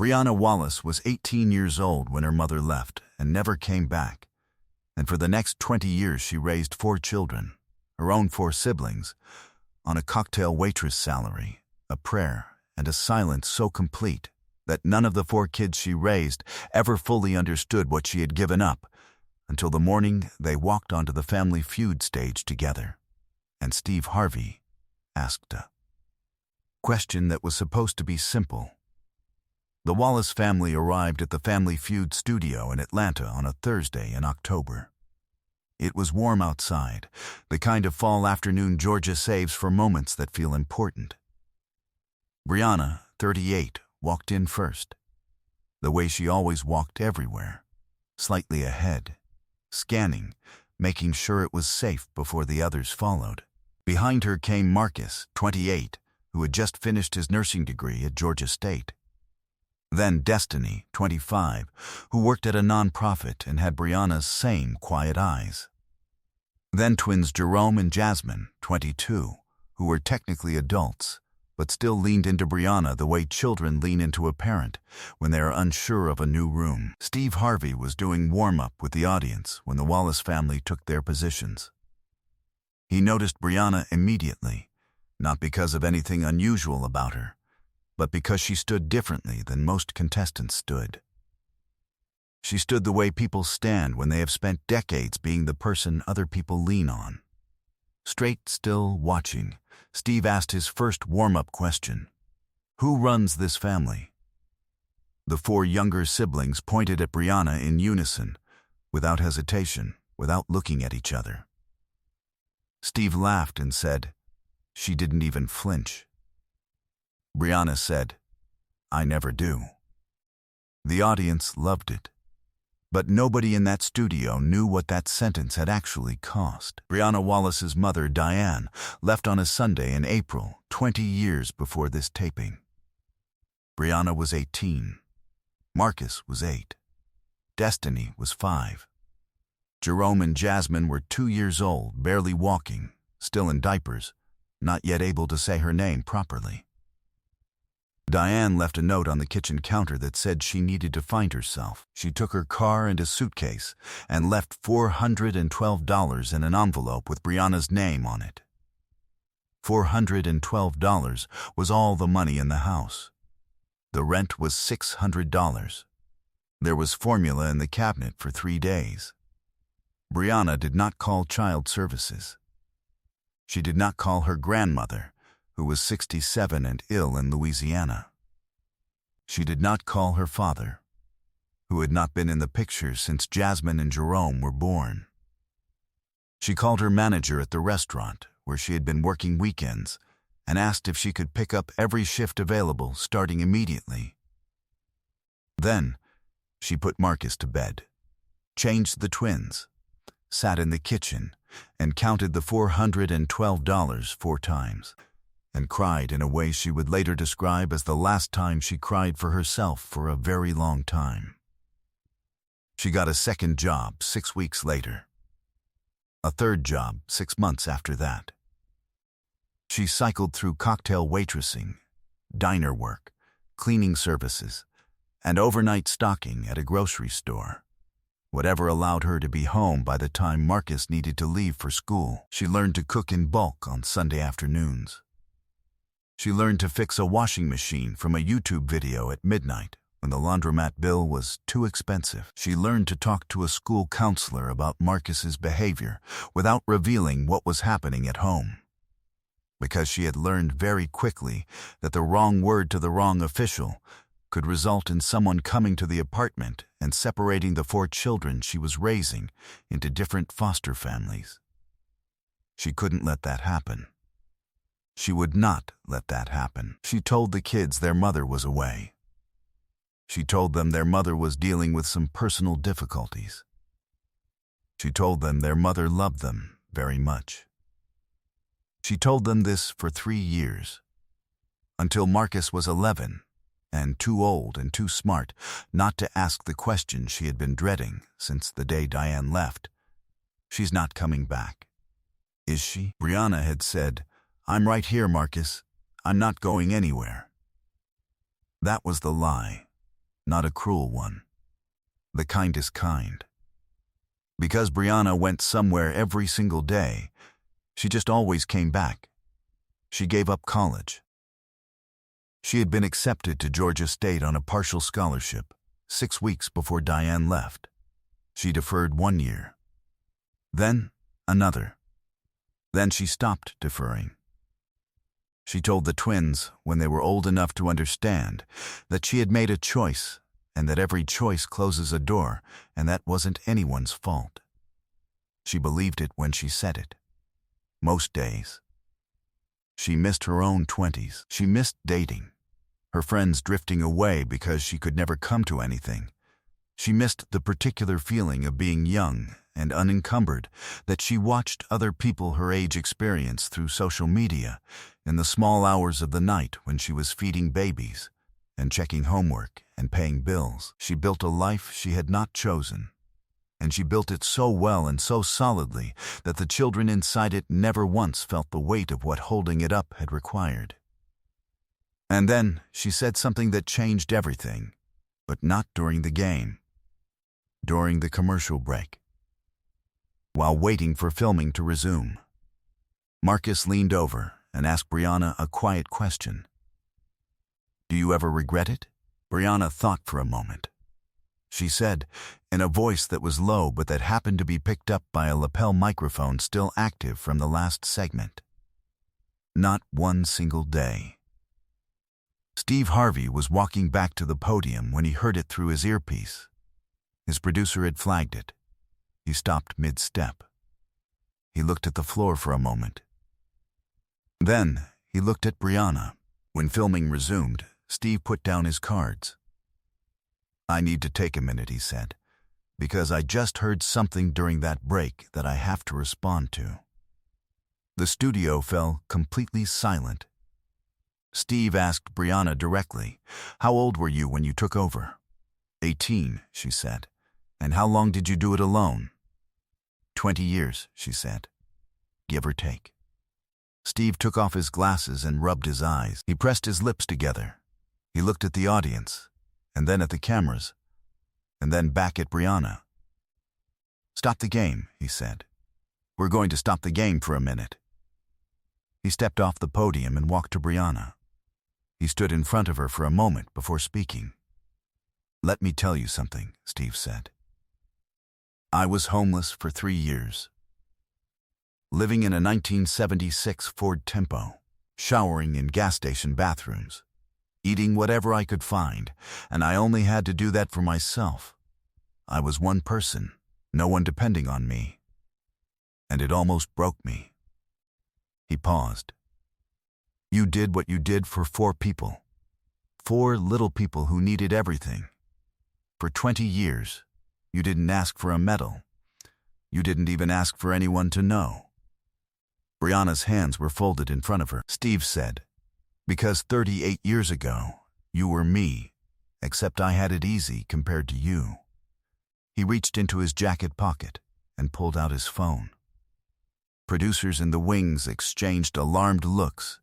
Brianna Wallace was 18 years old when her mother left and never came back, and for the next 20 years she raised 4 children, her own 4 siblings, on a cocktail waitress salary, a prayer, and a silence so complete that none of the 4 kids she raised ever fully understood what she had given up until the morning they walked onto the Family Feud stage together, and Steve Harvey asked a question that was supposed to be simple. The Wallace family arrived at the Family Feud studio in Atlanta on a Thursday in October. It was warm outside, the kind of fall afternoon Georgia saves for moments that feel important. Brianna, 38, walked in first, the way she always walked everywhere, slightly ahead, scanning, making sure it was safe before the others followed. Behind her came Marcus, 28, who had just finished his nursing degree at Georgia State. Then Destiny, 25, who worked at a nonprofit and had Brianna's same quiet eyes. Then twins Jerome and Jasmine, 22, who were technically adults, but still leaned into Brianna the way children lean into a parent when they are unsure of a new room. Steve Harvey was doing warm-up with the audience when the Wallace family took their positions. He noticed Brianna immediately, not because of anything unusual about her, but because she stood differently than most contestants stood. She stood the way people stand when they have spent decades being the person other people lean on. Straight, still, watching, Steve asked his first warm-up question. Who runs this family? The 4 younger siblings pointed at Brianna in unison, without hesitation, without looking at each other. Steve laughed and said, "She didn't even flinch." Brianna said, "I never do." The audience loved it. But nobody in that studio knew what that sentence had actually cost. Brianna Wallace's mother, Diane, left on a Sunday in April, 20 years before this taping. Brianna was 18. Marcus was 8. Destiny was 5. Jerome and Jasmine were 2 years old, barely walking, still in diapers, not yet able to say her name properly. Diane left a note on the kitchen counter that said she needed to find herself. She took her car and a suitcase and left $412 in an envelope with Brianna's name on it. $412 was all the money in the house. The rent was $600. There was formula in the cabinet for 3 days. Brianna did not call child services. She did not call her grandmother, who was 67 and ill in Louisiana. She did not call her father, who had not been in the picture since Jasmine and Jerome were born. She called her manager at the restaurant, where she had been working weekends, and asked if she could pick up every shift available starting immediately. Then, she put Marcus to bed, changed the twins, sat in the kitchen, and counted the $412 4 times. And cried in a way she would later describe as the last time she cried for herself for a very long time. She got a second job 6 weeks later. A third job 6 months after that. She cycled through cocktail waitressing, diner work, cleaning services, and overnight stocking at a grocery store. Whatever allowed her to be home by the time Marcus needed to leave for school. She learned to cook in bulk on Sunday afternoons. She learned to fix a washing machine from a YouTube video at midnight when the laundromat bill was too expensive. She learned to talk to a school counselor about Marcus's behavior without revealing what was happening at home, because she had learned very quickly that the wrong word to the wrong official could result in someone coming to the apartment and separating the 4 children she was raising into different foster families. She couldn't let that happen. She would not let that happen. She told the kids their mother was away. She told them their mother was dealing with some personal difficulties. She told them their mother loved them very much. She told them this for 3 years, until Marcus was 11 and too old and too smart not to ask the question she had been dreading since the day Diane left. She's not coming back, is she? Brianna had said, "I'm right here, Marcus. I'm not going anywhere." That was the lie. not a cruel one. The kindest kind. Because Brianna went somewhere every single day, she just always came back. She gave up college. She had been accepted to Georgia State on a partial scholarship 6 weeks before Diane left. She deferred 1 year. Then another. Then she stopped deferring. She told the twins, when they were old enough to understand, that she had made a choice, and that every choice closes a door, and that wasn't anyone's fault. She believed it when she said it. Most days. She missed her own 20s. She missed dating. Her friends drifting away because she could never come to anything. She missed the particular feeling of being young and unencumbered that she watched other people her age experience through social media in the small hours of the night when she was feeding babies and checking homework and paying bills. She built a life she had not chosen, and she built it so well and so solidly that the children inside it never once felt the weight of what holding it up had required. And then she said something that changed everything, but not during the game. During the commercial break. While waiting for filming to resume, Marcus leaned over and asked Brianna a quiet question. "Do you ever regret it?" Brianna thought for a moment. She said, in a voice that was low but that happened to be picked up by a lapel microphone still active from the last segment. "Not one single day." Steve Harvey was walking back to the podium when he heard it through his earpiece. His producer had flagged it. He stopped mid-step. He looked at the floor for a moment. Then he looked at Brianna. When filming resumed, Steve put down his cards. "I need to take a minute," he said, "because I just heard something during that break that I have to respond to." The studio fell completely silent. Steve asked Brianna directly, "How old were you when you took over?" 18, she said. "And how long did you do it alone?" 20 years, she said, give or take. Steve took off his glasses and rubbed his eyes. He pressed his lips together. He looked at the audience, and then at the cameras, and then back at Brianna. "Stop the game," he said. "We're going to stop the game for a minute." He stepped off the podium and walked to Brianna. He stood in front of her for a moment before speaking. "Let me tell you something," Steve said. "I was homeless for 3 years. Living in a 1976 Ford Tempo, showering in gas station bathrooms, eating whatever I could find, and I only had to do that for myself. I was one person, no one depending on me. And it almost broke me." He paused. "You did what you did for 4 people. 4 little people who needed everything. For 20 years, you didn't ask for a medal. You didn't even ask for anyone to know." Brianna's hands were folded in front of her. Steve said, "Because 38 years ago, you were me, except I had it easy compared to you." He reached into his jacket pocket and pulled out his phone. Producers in the wings exchanged alarmed looks.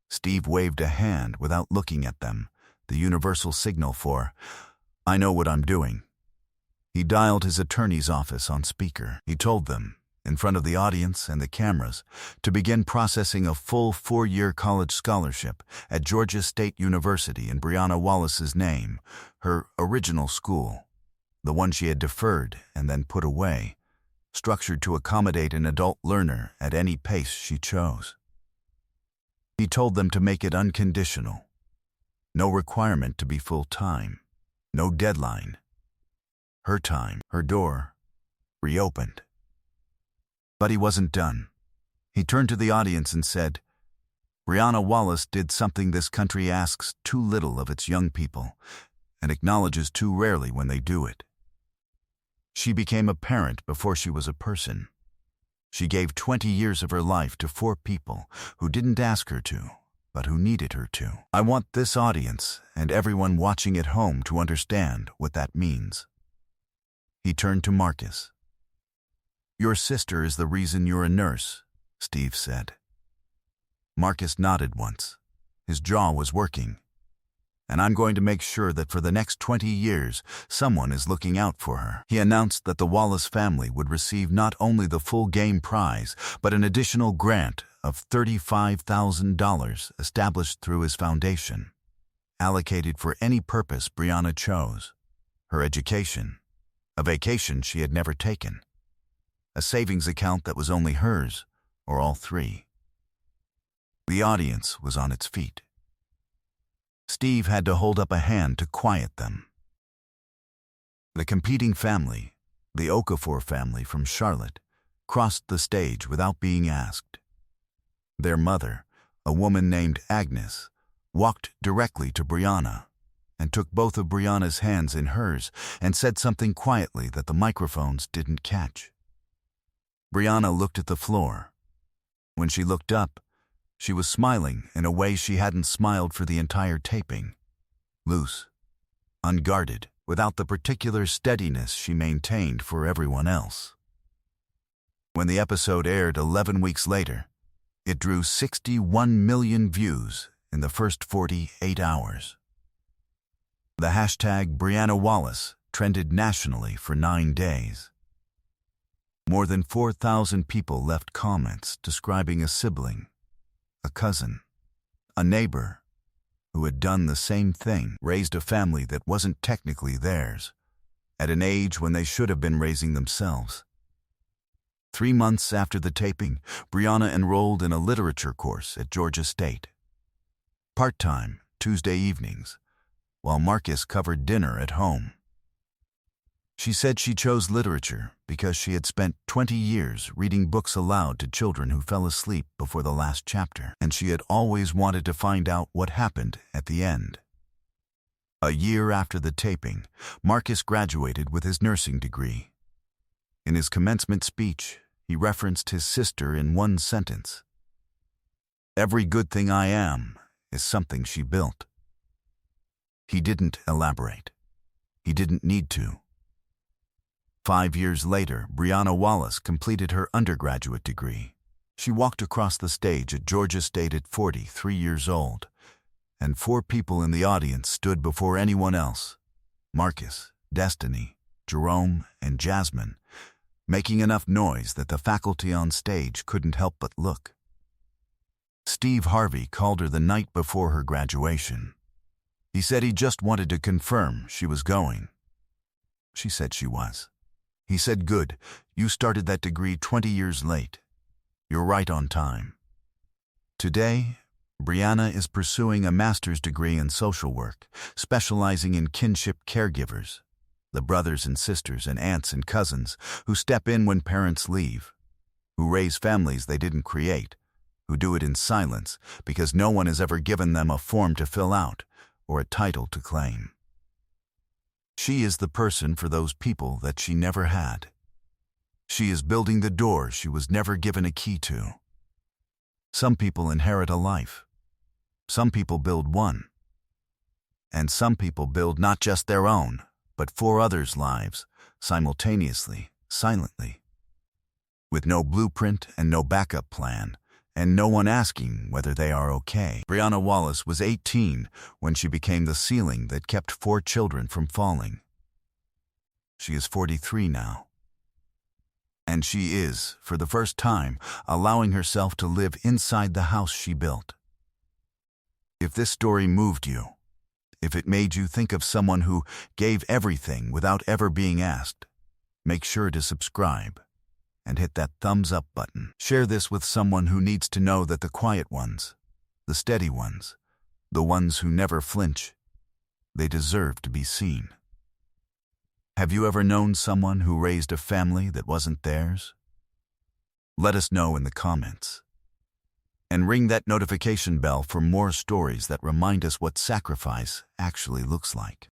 Steve waved a hand without looking at them, the universal signal for, "I know what I'm doing." He dialed his attorney's office on speaker. He told them, in front of the audience and the cameras, to begin processing a full 4-year college scholarship at Georgia State University in Brianna Wallace's name, her original school, the one she had deferred and then put away, structured to accommodate an adult learner at any pace she chose. He told them to make it unconditional. No requirement to be full-time. No deadline. Her time, her door, reopened. But he wasn't done. He turned to the audience and said, "Brianna Wallace did something this country asks too little of its young people and acknowledges too rarely when they do it. She became a parent before she was a person. She gave 20 years of her life to 4 people who didn't ask her to, but who needed her to. I want this audience and everyone watching at home to understand what that means." He turned to Marcus. "Your sister is the reason you're a nurse," Steve said. Marcus nodded once. His jaw was working. and I'm going to make sure that for the next 20 years, someone is looking out for her. He announced that the Wallace family would receive not only the full game prize, but an additional grant of $35,000 established through his foundation, allocated for any purpose Brianna chose: her education, a vacation she had never taken, a savings account that was only hers, or all three. The audience was on its feet. Steve had to hold up a hand to quiet them. The competing family, the Okafor family from Charlotte, crossed the stage without being asked. Their mother, a woman named Agnes, walked directly to Brianna and took both of Brianna's hands in hers and said something quietly that the microphones didn't catch. Brianna looked at the floor. When she looked up, she was smiling in a way she hadn't smiled for the entire taping. Loose, unguarded, without the particular steadiness she maintained for everyone else. When the episode aired 11 weeks later, it drew 61 million views in the first 48 hours. The hashtag Brianna Wallace trended nationally for 9 days. More than 4,000 people left comments describing a sibling, a cousin, a neighbor who had done the same thing, raised a family that wasn't technically theirs, at an age when they should have been raising themselves. 3 months after the taping, Brianna enrolled in a literature course at Georgia State. Part-time, Tuesday evenings, while Marcus covered dinner at home. She said she chose literature because she had spent 20 years reading books aloud to children who fell asleep before the last chapter, and she had always wanted to find out what happened at the end. A year after the taping, Marcus graduated with his nursing degree. In his commencement speech, he referenced his sister in one sentence: "Every good thing I am is something she built." He didn't elaborate. He didn't need to. 5 years later, Brianna Wallace completed her undergraduate degree. She walked across the stage at Georgia State at 43 years old, and 4 people in the audience stood before anyone else: Marcus, Destiny, Jerome, and Jasmine, making enough noise that the faculty on stage couldn't help but look. Steve Harvey called her the night before her graduation. He said he just wanted to confirm she was going. She said she was. He said, "Good, you started that degree 20 years late. You're right on time." Today, Brianna is pursuing a master's degree in social work, specializing in kinship caregivers, the brothers and sisters and aunts and cousins who step in when parents leave, who raise families they didn't create, who do it in silence because no one has ever given them a form to fill out or a title to claim. She is the person for those people that she never had. She is building the door she was never given a key to. Some people inherit a life. Some people build one. And some people build not just their own, but 4 others' lives, simultaneously, silently. With no blueprint and no backup plan, and no one asking whether they are okay. Brianna Wallace was 18 when she became the ceiling that kept 4 children from falling. She is 43 now. And she is, for the first time, allowing herself to live inside the house she built. If this story moved you, if it made you think of someone who gave everything without ever being asked, make sure to subscribe and hit that thumbs up button. Share this with someone who needs to know that the quiet ones, the steady ones, the ones who never flinch, they deserve to be seen. Have you ever known someone who raised a family that wasn't theirs? Let us know in the comments. And ring that notification bell for more stories that remind us what sacrifice actually looks like.